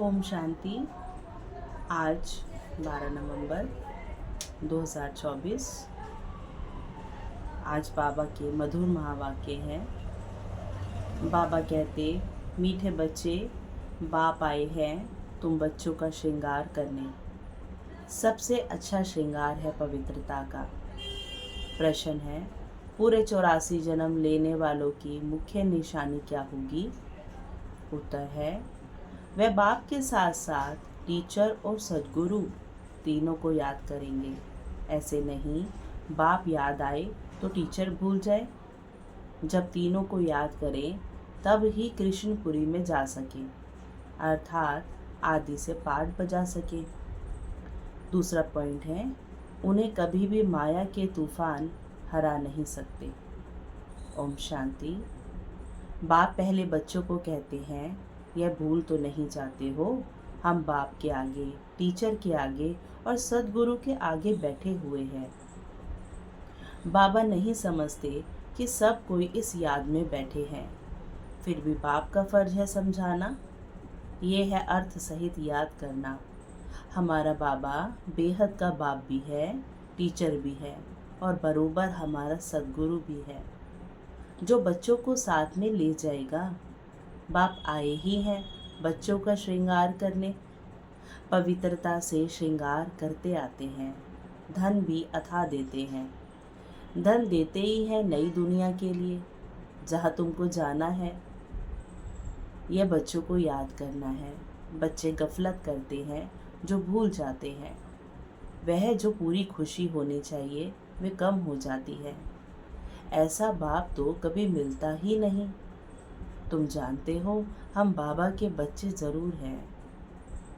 ओम शांति। आज 12 नवंबर 2024। आज बाबा के मधुर महावाक्य हैं। बाबा कहते, मीठे बच्चे, बाप आए हैं तुम बच्चों का श्रृंगार करने। सबसे अच्छा श्रृंगार है पवित्रता का। प्रश्न है, पूरे 84 जन्म लेने वालों की मुख्य निशानी क्या होगी? उत्तर है, वे बाप के साथ साथ टीचर और सद्गुरु तीनों को याद करेंगे। ऐसे नहीं बाप याद आए तो टीचर भूल जाए। जब तीनों को याद करें तब ही कृष्णपुरी में जा सके, अर्थात आदि से पाठ बजा सके। दूसरा पॉइंट है, उन्हें कभी भी माया के तूफान हरा नहीं सकते। ओम शांति। बाप पहले बच्चों को कहते हैं, यह भूल तो नहीं चाहते हो, हम बाप के आगे, टीचर के आगे और सद्गुरु के आगे बैठे हुए हैं। बाबा नहीं समझते कि सब कोई इस याद में बैठे हैं, फिर भी बाप का फर्ज है समझाना। ये है अर्थ सहित याद करना। हमारा बाबा बेहद का बाप भी है, टीचर भी है और बरोबर हमारा सद्गुरु भी है, जो बच्चों को साथ में ले जाएगा। बाप आए ही हैं बच्चों का श्रृंगार करने। पवित्रता से श्रृंगार करते आते हैं। धन भी अथा देते हैं। धन देते ही हैं नई दुनिया के लिए, जहाँ तुमको जाना है। यह बच्चों को याद करना है। बच्चे गफलत करते हैं, जो भूल जाते हैं। वह जो पूरी खुशी होनी चाहिए वे कम हो जाती है। ऐसा बाप तो कभी मिलता ही नहीं। तुम जानते हो, हम बाबा के बच्चे ज़रूर हैं।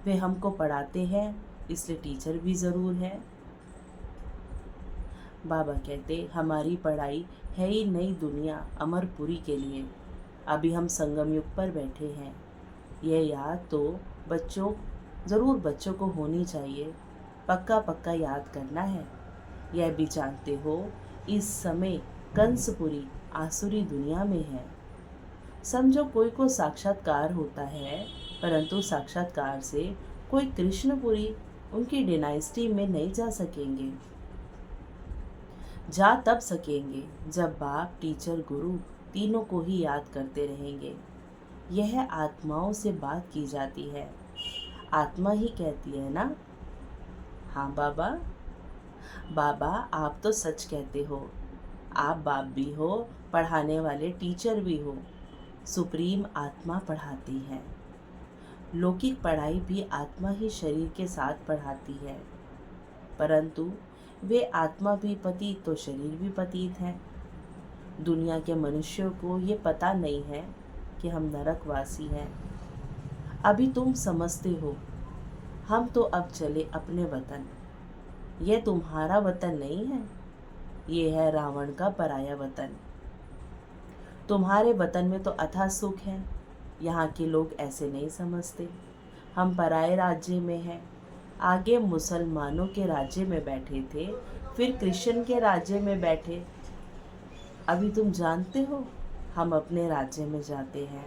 वे हमको पढ़ाते हैं, इसलिए टीचर भी ज़रूर है। बाबा कहते, हमारी पढ़ाई है ही नई दुनिया अमरपुरी के लिए। अभी हम संगम युग पर बैठे हैं। यह याद तो बच्चों को होनी चाहिए। पक्का पक्का याद करना है। यह भी जानते हो, इस समय कंसपुरी आसुरी दुनिया में है। समझो कोई को साक्षात्कार होता है, परंतु साक्षात्कार से कोई कृष्णपुरी उनकी डायनेस्टी में नहीं जा सकेंगे। जा तब सकेंगे जब बाप, टीचर, गुरु तीनों को ही याद करते रहेंगे। यह आत्माओं से बात की जाती है। आत्मा ही कहती है ना, हाँ बाबा। बाबा आप तो सच कहते हो। आप बाप भी हो, पढ़ाने वाले टीचर भी हो। सुप्रीम आत्मा पढ़ाती है। लौकिक पढ़ाई भी आत्मा ही शरीर के साथ पढ़ाती है, परंतु वे आत्मा भी पतित तो शरीर भी पतित है। दुनिया के मनुष्यों को ये पता नहीं है कि हम नरकवासी हैं। अभी तुम समझते हो। हम तो अब चले अपने वतन। यह तुम्हारा वतन नहीं है, ये है रावण का पराया वतन। तुम्हारे वतन में तो अथाह सुख है। यहाँ के लोग ऐसे नहीं समझते। हम पराए राज्य में हैं। आगे मुसलमानों के राज्य में बैठे थे, फिर कृष्ण के राज्य में बैठे। अभी तुम जानते हो, हम अपने राज्य में जाते हैं।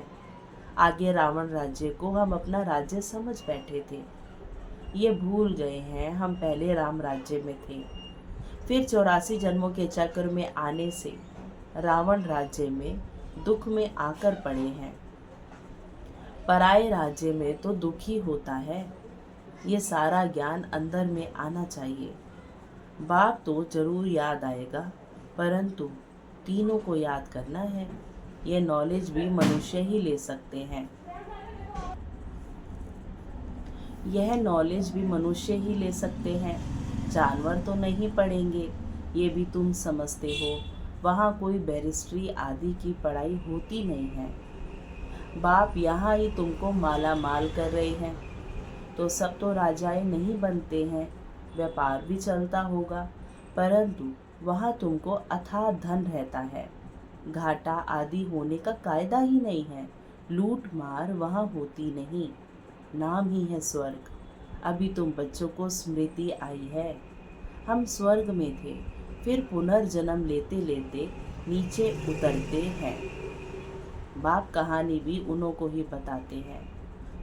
आगे रावण राज्य को हम अपना राज्य समझ बैठे थे। ये भूल गए हैं हम पहले राम राज्य में थे। फिर 84 जन्मों के चक्र में आने से रावण राज्य में दुख में आकर पड़े हैं। पराये राज्य में तो दुख ही होता है। ये सारा ज्ञान अंदर में आना चाहिए। बाप तो जरूर याद आएगा, परंतु तीनों को याद करना है। ये नॉलेज भी मनुष्य ही ले सकते हैं। यह नॉलेज भी मनुष्य ही ले सकते हैं, जानवर तो नहीं पढ़ेंगे। ये भी तुम समझते हो। वहाँ कोई बैरिस्ट्री आदि की पढ़ाई होती नहीं है। बाप यहाँ ही तुमको माला माल कर रहे हैं। तो सब तो राजाएं नहीं बनते हैं, व्यापार भी चलता होगा, परंतु वहाँ तुमको अथाह धन रहता है। घाटा आदि होने का कायदा ही नहीं है। लूट मार वहाँ होती नहीं। नाम ही है स्वर्ग। अभी तुम बच्चों को स्मृति आई है। हम स्वर्ग में थे, फिर पुनर्जन्म लेते लेते नीचे उतरते हैं। बाप कहानी भी उन्हों को ही बताते हैं।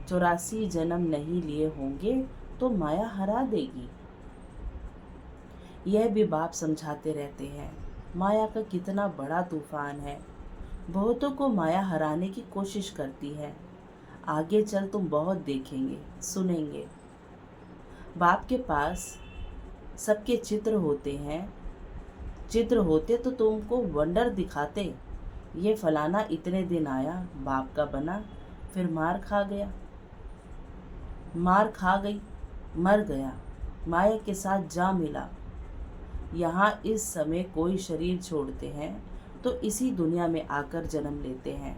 84 जन्म नहीं लिए होंगे तो माया हरा देगी। यह भी बाप समझाते रहते हैं, माया का कितना बड़ा तूफान है। बहुतों को माया हराने की कोशिश करती है। आगे चल तुम बहुत देखेंगे, सुनेंगे। बाप के पास सबके चित्र होते हैं। चित्र होते तो तुमको वंडर दिखाते। ये फलाना इतने दिन आया, बाप का बना, फिर मार खा गया, मार खा गई, मर गया, माया के साथ जा मिला। यहाँ इस समय कोई शरीर छोड़ते हैं तो इसी दुनिया में आकर जन्म लेते हैं।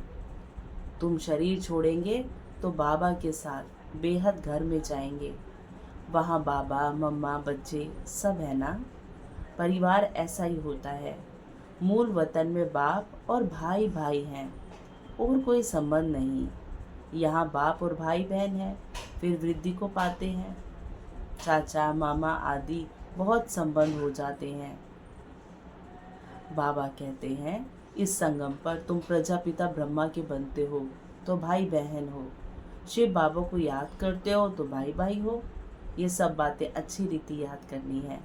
तुम शरीर छोड़ेंगे तो बाबा के साथ बेहद घर में जाएंगे। वहाँ बाबा, मम्मा, बच्चे सब है ना। परिवार ऐसा ही होता है। मूल वतन में बाप और भाई भाई हैं और कोई संबंध नहीं। यहाँ बाप और भाई बहन हैं, फिर वृद्धि को पाते हैं। चाचा, मामा आदि बहुत संबंध हो जाते हैं। बाबा कहते हैं, इस संगम पर तुम प्रजापिता ब्रह्मा के बनते हो तो भाई बहन हो। शिव बाबा को याद करते हो तो भाई भाई हो। ये सब बातें अच्छी रीति याद करनी है।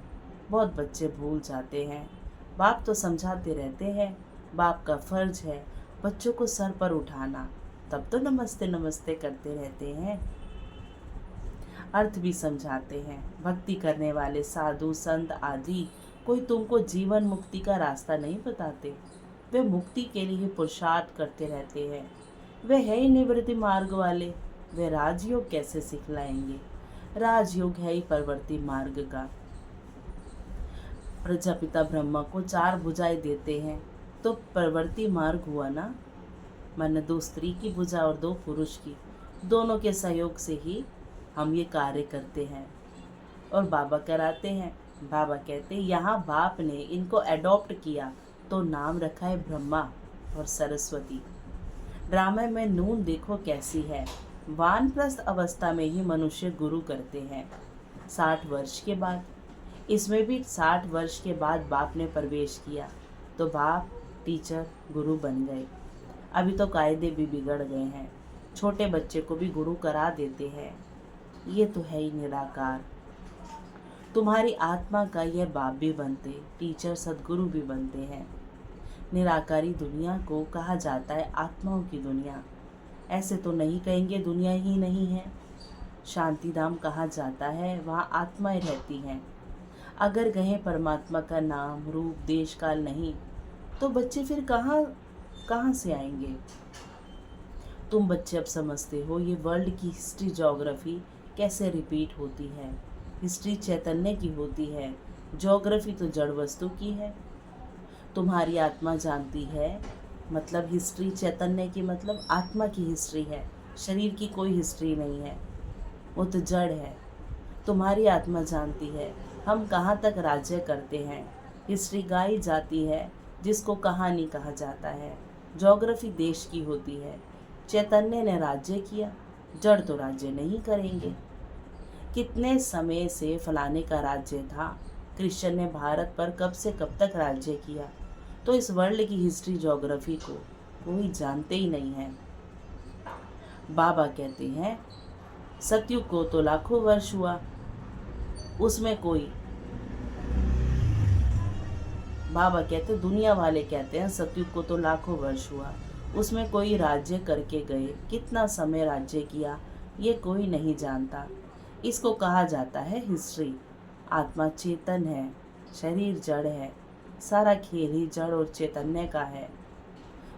बहुत बच्चे भूल जाते हैं। बाप तो समझाते रहते हैं। बाप का फर्ज है बच्चों को सर पर उठाना, तब तो नमस्ते नमस्ते करते रहते हैं। अर्थ भी समझाते हैं। भक्ति करने वाले साधु संत आदि कोई तुमको जीवन मुक्ति का रास्ता नहीं बताते। वे मुक्ति के लिए पुरुषार्थ करते रहते हैं। वे है ही निवृत्ति मार्ग वाले। वे राजयोग कैसे सिखलाएंगे? राजयोग है ही प्रवृत्ति मार्ग का। प्रजापिता ब्रह्मा को 4 भुजाएं देते हैं तो प्रवृत्ति मार्ग हुआ ना। मन 2 स्त्री की भुजा और 2 पुरुष की, दोनों के सहयोग से ही हम ये कार्य करते हैं और बाबा कराते हैं। बाबा कहते हैं, यहाँ बाप ने इनको अडॉप्ट किया तो नाम रखा है ब्रह्मा और सरस्वती। ड्रामे में नून देखो कैसी है। वानप्रस्थ अवस्था में ही मनुष्य गुरु करते हैं 60 वर्ष के बाद। इसमें भी 60 वर्ष के बाद बाप ने प्रवेश किया तो बाप टीचर गुरु बन गए। अभी तो कायदे भी बिगड़ गए हैं। छोटे बच्चे को भी गुरु करा देते हैं। ये तो है ही निराकार। तुम्हारी आत्मा का यह बाप भी बनते, टीचर सदगुरु भी बनते हैं। निराकारी दुनिया को कहा जाता है आत्माओं की दुनिया। ऐसे तो नहीं कहेंगे दुनिया ही नहीं है। शांति धाम कहा जाता है, वहाँ आत्माएं रहती हैं। अगर कहें परमात्मा का नाम, रूप, देश, काल नहीं तो बच्चे फिर कहाँ से आएंगे? तुम बच्चे अब समझते हो ये वर्ल्ड की हिस्ट्री, ज्योग्राफी कैसे रिपीट होती है। हिस्ट्री चैतन्य की होती है, ज्योग्राफी तो जड़ वस्तु की है। तुम्हारी आत्मा जानती है, मतलब हिस्ट्री चैतन्य की मतलब आत्मा की हिस्ट्री है। शरीर की कोई हिस्ट्री नहीं है, वो तो जड़ है। तुम्हारी आत्मा जानती है हम कहाँ तक राज्य करते हैं। हिस्ट्री गाई जाती है जिसको कहानी कहा जाता है। ज्योग्राफी देश की होती है। चैतन्य ने राज्य किया, जड़ तो राज्य नहीं करेंगे। कितने समय से फलाने का राज्य था। कृष्ण ने भारत पर कब से कब तक राज्य किया। तो इस वर्ल्ड की हिस्ट्री, ज्योग्राफी को कोई जानते ही नहीं है। बाबा कहते हैं सतयुग को तो लाखों वर्ष हुआ, उसमें कोई, बाबा कहते, दुनिया वाले कहते हैं सतयुग को तो लाखों वर्ष हुआ, उसमें कोई राज्य करके गए। कितना समय राज्य किया ये कोई नहीं जानता। इसको कहा जाता है हिस्ट्री। आत्मा चेतन है, शरीर जड़ है। सारा खेल ही जड़ और चैतन्य का है।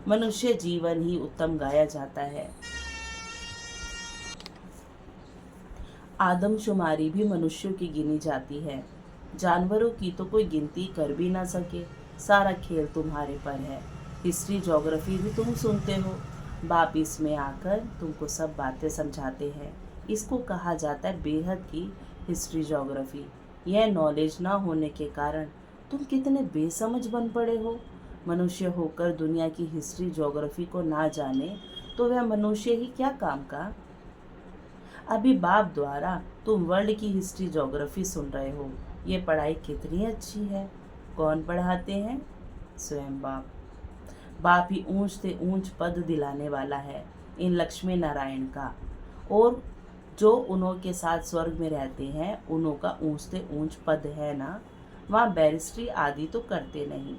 मनुष्य जीवन ही उत्तम गाया जाता है। आदमशुमारी भी मनुष्यों की गिनी जाती है। जानवरों की तो कोई गिनती कर भी ना सके। सारा खेल तुम्हारे पर है। हिस्ट्री, ज्योग्राफी भी तुम सुनते हो। बाप इसमें आकर तुमको सब बातें समझाते हैं। इसको कहा जाता है बेहद की हिस्ट्री, ज्योग्राफी। यह नॉलेज ना होने के कारण तुम कितने बेसमझ बन पड़े हो। मनुष्य होकर दुनिया की हिस्ट्री, ज्योग्राफी को ना जाने तो वह मनुष्य ही क्या काम का। अभी बाप द्वारा तुम वर्ल्ड की हिस्ट्री, ज्योग्राफी सुन रहे हो। ये पढ़ाई कितनी अच्छी है। कौन पढ़ाते हैं? स्वयं बाप। बाप ही ऊंच से ऊंच पद दिलाने वाला है इन लक्ष्मी नारायण का। और जो उन्हों के साथ स्वर्ग में रहते हैं उन्हों का ऊंचते ऊंच पद है ना, वहाँ बैरिस्ट्री आदि तो करते नहीं,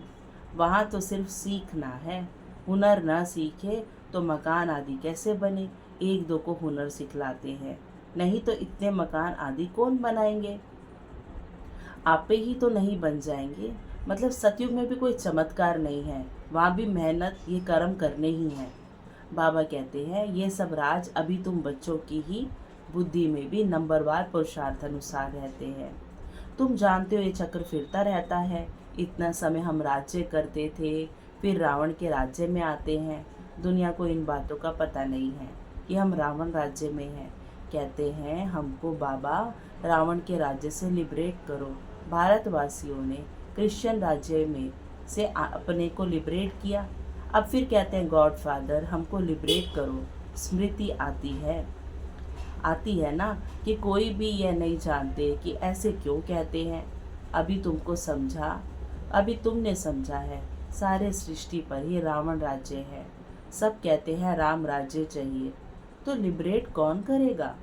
वहाँ तो सिर्फ सीखना है। हुनर ना सीखे तो मकान आदि कैसे बने? एक दो को हुनर सिखलाते हैं, नहीं तो इतने मकान आदि कौन बनाएंगे? आपे ही तो नहीं बन जाएंगे। मतलब सतयुग में भी कोई चमत्कार नहीं है, वहाँ भी मेहनत ये कर्म करने ही हैं। बाबा कहते हैं ये सब राज अभी तुम बच्चों की ही बुद्धि में भी नंबरवार पुरुषार्थ अनुसार रहते हैं। तुम जानते हो ये चक्र फिरता रहता है। इतना समय हम राज्य करते थे, फिर रावण के राज्य में आते हैं। दुनिया को इन बातों का पता नहीं है कि हम रावण राज्य में हैं। कहते हैं हमको बाबा रावण के राज्य से लिबरेट करो। भारतवासियों ने क्रिश्चियन राज्य में से अपने को लिबरेट किया। अब फिर कहते हैं गॉड फादर हमको लिबरेट करो। स्मृति आती है ना कि कोई भी यह नहीं जानते कि ऐसे क्यों कहते हैं। अभी तुमको समझा, अभी तुमने समझा है। सारे सृष्टि पर ही रावण राज्य है। सब कहते हैं राम राज्य चाहिए, तो लिबरेट कौन करेगा?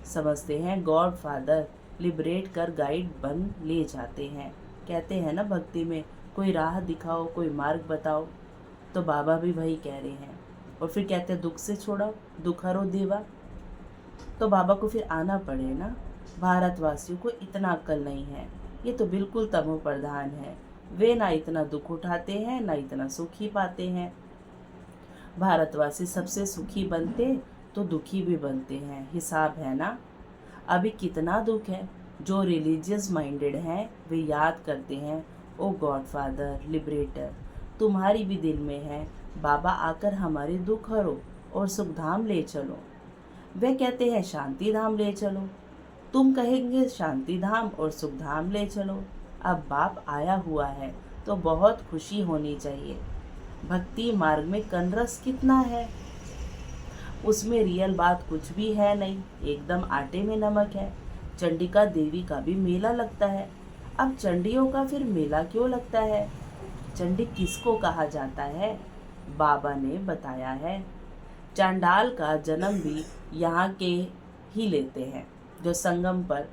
समझते हैं गॉड फादर लिबरेट कर गाइड बन ले जाते हैं। कहते हैं ना भक्ति में कोई राह दिखाओ, कोई मार्ग बताओ, तो बाबा भी वही कह रहे हैं। और फिर कहते हैं दुख से छोड़ाओ, दुख हरो देवा, तो बाबा को फिर आना पड़े ना। भारतवासियों को इतना अक्ल नहीं है, ये तो बिल्कुल तमो प्रधान है। वे ना इतना दुख उठाते हैं ना इतना सुख ही पाते हैं। भारतवासी सबसे सुखी बनते तो दुखी भी बनते हैं, हिसाब है ना। अभी कितना दुख है। जो रिलीजियस माइंडेड हैं वे याद करते हैं ओ गॉड फादर लिबरेटर, तुम्हारी भी दिल में है, बाबा आकर हमारे दुख हरो और सुख धाम ले चलो। वे कहते हैं शांति धाम ले चलो, तुम कहेंगे शांति धाम और सुख धाम ले चलो। अब बाप आया हुआ है तो बहुत खुशी होनी चाहिए। भक्ति मार्ग में कनरस कितना है, उसमें रियल बात कुछ भी है नहीं, एकदम आटे में नमक है। चंडिका देवी का भी मेला लगता है। अब चंडियों का फिर मेला क्यों लगता है? चंडी किसको कहा जाता है? बाबा ने बताया है। चांडाल का जन्म भी यहाँ के ही लेते हैं, जो संगम पर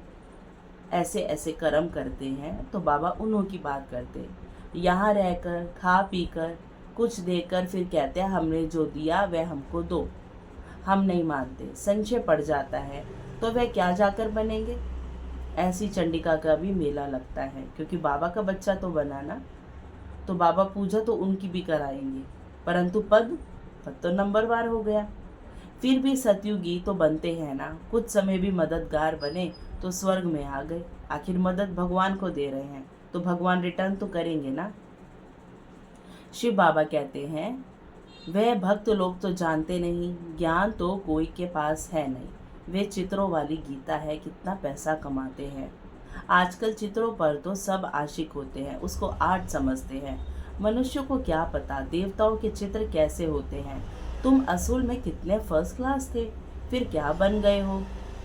ऐसे ऐसे कर्म करते हैं, तो बाबा उन्हों की बात करते हैं। यहाँ रहकर खा पी कर कुछ देकर फिर कहते हैं हमने जो दिया वह हमको दो। हम नहीं मानते, संशय पड़ जाता है, तो वह क्या जाकर बनेंगे? ऐसी चंडिका का भी मेला लगता है, क्योंकि बाबा का बच्चा तो बना ना, तो बाबा पूजा तो उनकी भी कराएंगे, परंतु पद तो नंबरवार हो गया। फिर भी सतयुगी तो बनते हैं ना, कुछ समय भी मददगार बने तो स्वर्ग में आ गए। आखिर मदद भगवान को दे रहे हैं तो भगवान रिटर्न तो करेंगे ना। शिव बाबा कहते हैं वह भक्त लोग तो जानते नहीं, ज्ञान तो कोई के पास है नहीं। वे चित्रों वाली गीता है, कितना पैसा कमाते हैं। आजकल चित्रों पर तो सब आशिक होते हैं, उसको आर्ट समझते हैं। मनुष्य को क्या पता देवताओं के चित्र कैसे होते हैं। तुम असूल में कितने फर्स्ट क्लास थे, फिर क्या बन गए हो?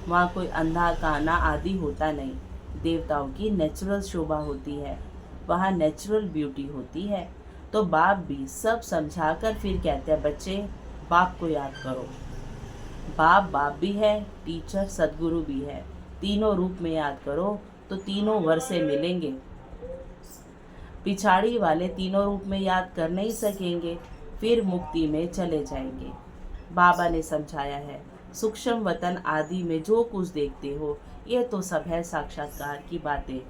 वहाँ कोई अंधा काना आदि होता नहीं। देवताओं की नेचुरल शोभा होती है, वहाँ नेचुरल ब्यूटी होती है। तो बाप भी सब समझाकर फिर कहते हैं बच्चे बाप को याद करो। बाप भी है, टीचर सदगुरु भी है। तीनों रूप में याद करो तो तीनों वर्षे मिलेंगे। पिछाड़ी वाले तीनों रूप में याद कर नहीं सकेंगे, फिर मुक्ति में चले जाएंगे। बाबा ने समझाया है सूक्ष्म वतन आदि में जो कुछ देखते हो ये तो सब है साक्षात्कार की बातें।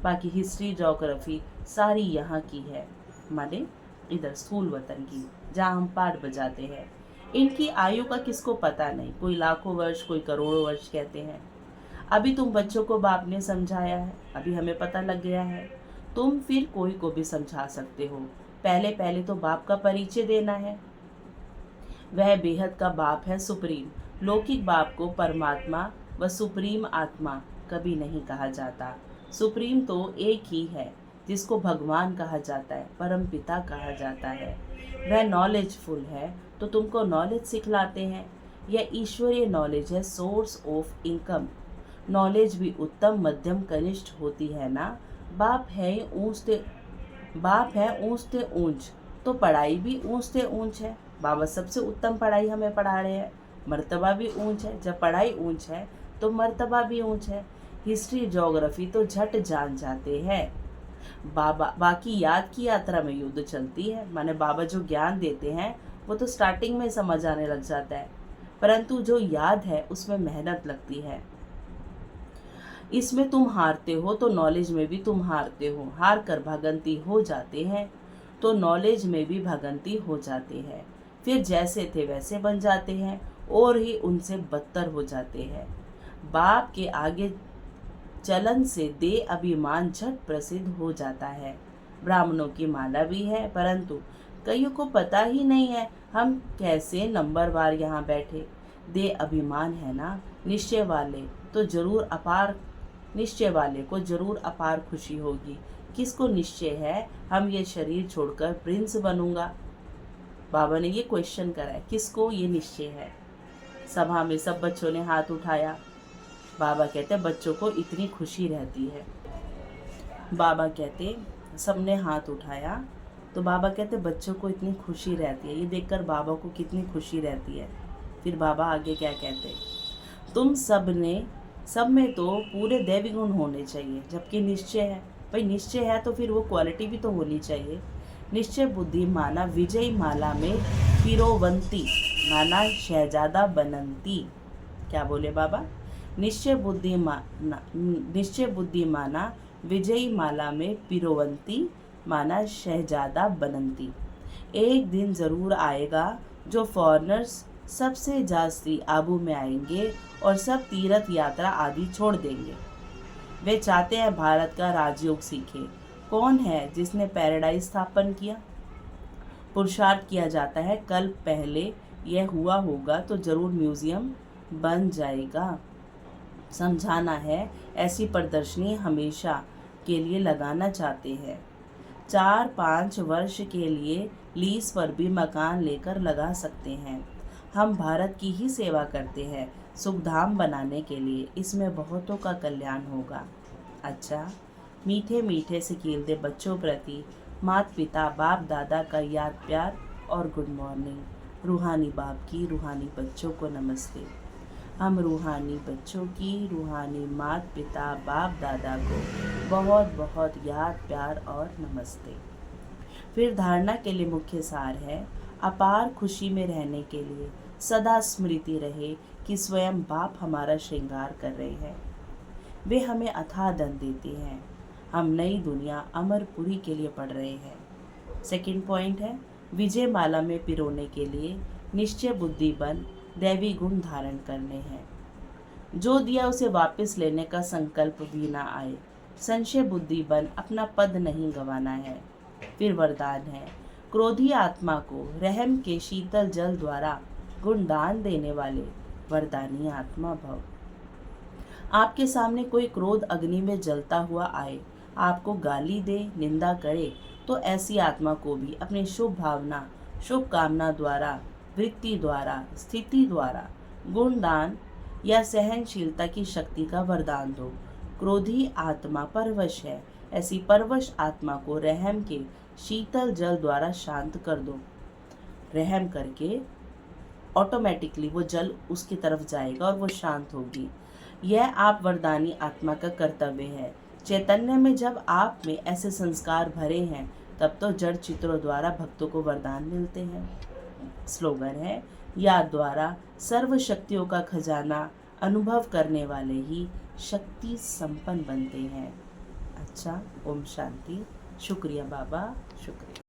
बाकी हिस्ट्री ज्योग्राफी सारी यहाँ की है, माने इधर स्थूल वतन की, जहाँ हम पाठ बजाते हैं। इनकी आयु का किसको पता नहीं, कोई लाखों वर्ष कोई करोड़ों वर्ष कहते हैं। अभी तुम बच्चों को बाप ने समझाया है, अभी हमें पता लग गया है। तुम फिर कोई को भी समझा सकते हो। पहले पहले तो बाप का परिचय देना है। वह बेहद का बाप है, सुप्रीम। लौकिक बाप को परमात्मा व सुप्रीम आत्मा कभी नहीं कहा जाता। सुप्रीम तो एक ही है जिसको भगवान कहा जाता है, परम पिता कहा जाता है। वह नॉलेजफुल है तो तुमको नॉलेज सिखलाते हैं। यह ईश्वरीय नॉलेज है, सोर्स ऑफ इनकम। नॉलेज भी उत्तम मध्यम कनिष्ठ होती है ना। बाप है ऊंचते ऊंच, तो पढ़ाई भी ऊंचते ऊंच है। बाबा सबसे उत्तम पढ़ाई हमें पढ़ा रहे हैं, मर्तबा भी ऊंच है। जब पढ़ाई ऊंच है तो मर्तबा भी ऊंच है। हिस्ट्री ज्योग्राफी तो झट जान जाते हैं। बाबा बाकी याद की यात्रा में युद्ध चलती है। माने बाबा जो ज्ञान देते हैं वो तो स्टार्टिंग में समझ आने लग जाता है, परंतु जो याद है उसमें मेहनत लगती है। इसमें तुम हारते हो तो नॉलेज में भी तुम हारते हो। हार कर भागंती हो जाते हैं तो नॉलेज में भी भागंती हो जाते हैं। फिर जैसे थे वैसे बन जाते हैं और ही उनसे बदतर हो जाते हैं। बाप के आगे चलन से दे अभिमान झट प्रसिद्ध हो जाता है। ब्राह्मणों की माला भी है, परंतु कईयों को पता ही नहीं है हम कैसे नंबरवार यहाँ बैठे। दे अभिमान है ना, निश्चय वाले को जरूर अपार खुशी होगी। किसको निश्चय है हम ये शरीर छोड़कर प्रिंस बनूंगा? बाबा ने ये क्वेश्चन करा है, किसको ये निश्चय है? सभा में सब बच्चों ने हाथ उठाया। बाबा कहते बच्चों को इतनी खुशी रहती है। बाबा कहते सबने हाथ उठाया तो बाबा कहते बच्चों को इतनी खुशी रहती है। ये देखकर बाबा को कितनी खुशी रहती है। फिर बाबा आगे क्या कहते, तुम सब में तो पूरे दैवी गुण होने चाहिए, जबकि निश्चय है। भाई निश्चय है तो फिर वो क्वालिटी भी तो होनी चाहिए। निश्चय बुद्धि माना विजयी माला में पिरोवंती माना शहजादा बनंती। क्या बोले बाबा? निश्चय बुद्धि माना विजयी माला में पिरोवंती माना शहजादा बनंती। एक दिन जरूर आएगा जो फॉरेनर्स सबसे जास्ती आबू में आएंगे और सब तीर्थ यात्रा आदि छोड़ देंगे। वे चाहते हैं भारत का राजयोग सीखे। कौन है जिसने पैराडाइज स्थापन किया? पुरुषार्थ किया जाता है, कल पहले यह हुआ होगा तो जरूर म्यूजियम बन जाएगा। समझाना है ऐसी प्रदर्शनी हमेशा के लिए लगाना चाहते हैं। 4-5 वर्ष के लिए लीज पर भी मकान लेकर लगा सकते हैं। हम भारत की ही सेवा करते हैं, सुखधाम बनाने के लिए। इसमें बहुतों का कल्याण होगा। अच्छा, मीठे मीठे से कीलते बच्चों प्रति माता पिता बाप दादा का याद प्यार और गुड मॉर्निंग। रूहानी बाप की रूहानी बच्चों को नमस्ते। हम रूहानी बच्चों की रूहानी माता पिता बाप दादा को बहुत बहुत याद प्यार और नमस्ते। फिर धारणा के लिए मुख्य सार है, अपार खुशी में रहने के लिए सदा स्मृति रहे कि स्वयं बाप हमारा श्रृंगार कर रहे हैं। वे हमें अथाह धन देते हैं। हम नई दुनिया अमरपुरी के लिए पढ़ रहे हैं। सेकंड पॉइंट है, विजय माला में पिरोने के लिए निश्चय बुद्धि बन दैवी गुण धारण करने हैं। जो दिया उसे वापस लेने का संकल्प भी ना आए। संशय बुद्धि बन अपना पद नहीं गंवाना है। फिर वरदान है, क्रोधी आत्मा को रहम के शीतल जल द्वारा गुणदान देने वाले वरदानी आत्मा भव। आपके सामने कोई क्रोध अग्नि में जलता हुआ आए, आपको गाली दे, निंदा करे, तो ऐसी आत्मा को भी अपनी शुभ भावना शुभ कामना द्वारा वृत्ति द्वारा स्थिति द्वारा गुणदान या सहनशीलता की शक्ति का वरदान दो। क्रोधी आत्मा परवश है, ऐसी परवश आत्मा को रहम के शीतल जल द्वारा शांत कर दो। रहम करके ऑटोमेटिकली वो जल उसकी तरफ जाएगा और वो शांत होगी। यह आप वरदानी आत्मा का कर्तव्य है। चैतन्य में जब आप में ऐसे संस्कार भरे हैं तब तो जड़ चित्रों द्वारा भक्तों को वरदान मिलते हैं। स्लोगन है, याद द्वारा सर्व शक्तियों का खजाना अनुभव करने वाले ही शक्ति संपन्न बनते हैं। अच्छा, ओम शांति। शुक्रिया बाबा, शुक्रिया।